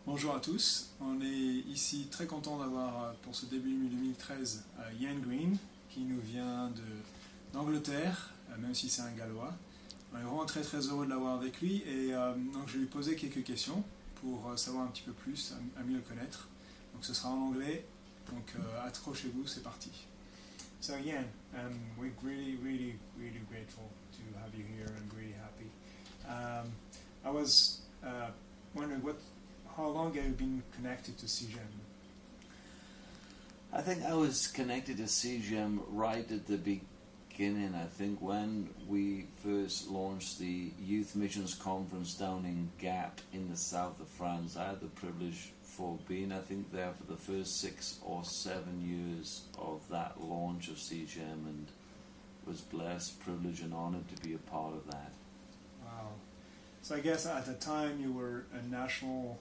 Bonjour à tous, on est ici très content d'avoir pour ce début 2013 Ian Green qui nous vient d'Angleterre, même si c'est un Gallois. On est vraiment très heureux de l'avoir avec lui et donc je vais lui poser quelques questions pour savoir un petit peu plus, à mieux le connaître. Donc ce sera en anglais, donc accrochez-vous, c'est parti. So Ian, we're really grateful to have you here and really happy. I was wondering how long have you been connected to CIJEM? I think I was connected to CIJEM right at the beginning. I think when we first launched the Youth Missions Conference down in Gap in the south of France, I had the privilege for being, I think, there for the first 6 or 7 years of that launch of CIJEM, and was blessed, privileged and honored to be a part of that. Wow. So I guess at the time you were a national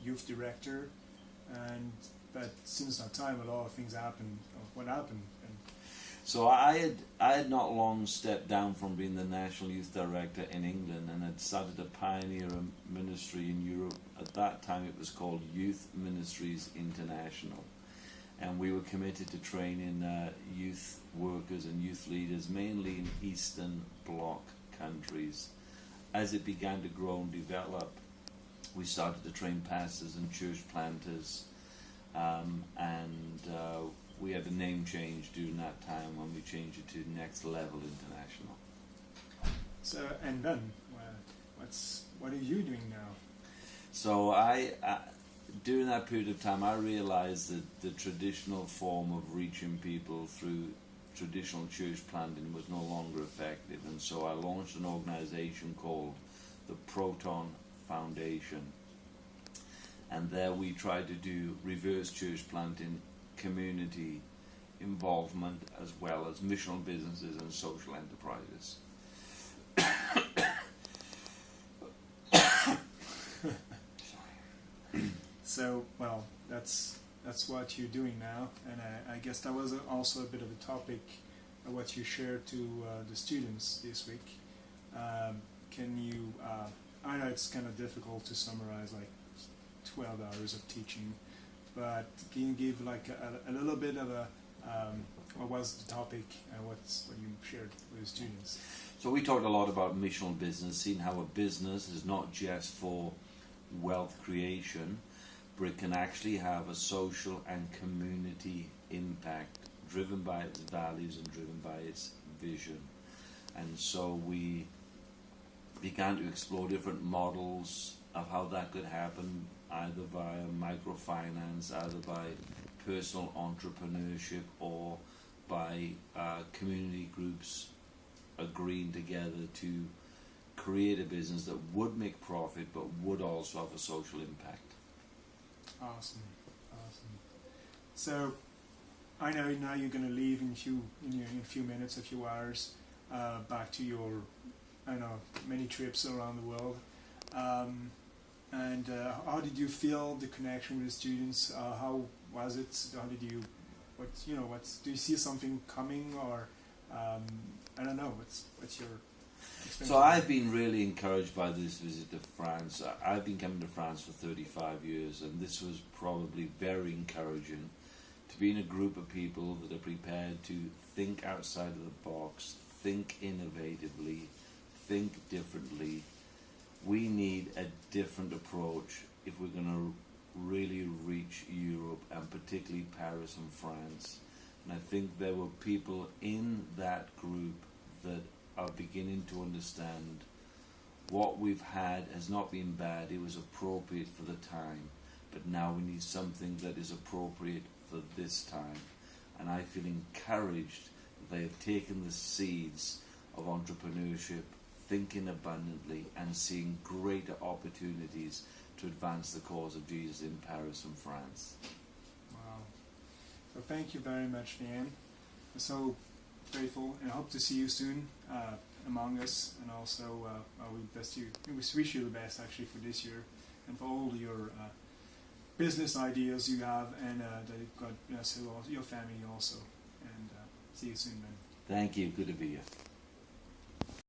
youth director, but since that time a lot of things happened. What happened? So I had not long stepped down from being the national youth director in England, and had started to pioneer a ministry in Europe. At that time it was called Youth Ministries International, and we were committed to training youth workers and youth leaders mainly in Eastern Bloc countries. As it began to grow and develop, we started to train pastors and church planters, and we had a name change during that time when we changed it to Next Level International. So, and then, what are you doing now? So during that period of time, I realized that the traditional form of reaching people through traditional church planting was no longer effective, and so I launched an organization called the Proton Foundation, and there we tried to do reverse church planting, community involvement, as well as missional businesses and social enterprises. So, well, that's what you're doing now, and I guess that was also a bit of a topic of what you shared to the students this week. Can you, I know it's kind of difficult to summarize like 12 hours of teaching, but can you give like a little bit of what was the topic and what you shared with the students? So we talked a lot about missional business, seeing how a business is not just for wealth creation, but it can actually have a social and community impact driven by its values and driven by its vision. And so we began to explore different models of how that could happen, either via microfinance, either by personal entrepreneurship, or by community groups agreeing together to create a business that would make profit but would also have a social impact. Awesome. So I know now you're going to leave in a few minutes, a few hours, back to your, many trips around the world. And how did you feel the connection with the students? How was it? How did you, do you see something coming, or I don't know? What's your experience? So I've been really encouraged by this visit to France. I've been coming to France for 35 years, and this was probably very encouraging to be in a group of people that are prepared to think outside of the box, think innovatively, think differently. We need a different approach if we're going to really reach Europe, and particularly Paris and France. And I think there were people in that group that are beginning to understand what we've had has not been bad, it was appropriate for the time, but now we need something that is appropriate for this time. And I feel encouraged that they have taken the seeds of entrepreneurship, thinking abundantly, and seeing greater opportunities to advance the cause of Jesus in Paris and France. Wow. So thank you very much, Ian. We're so grateful, and I hope to see you soon among us, and also we wish you the best actually for this year and for all your business ideas you have, and that God bless your family also, and see you soon, man. Thank you, good to be here.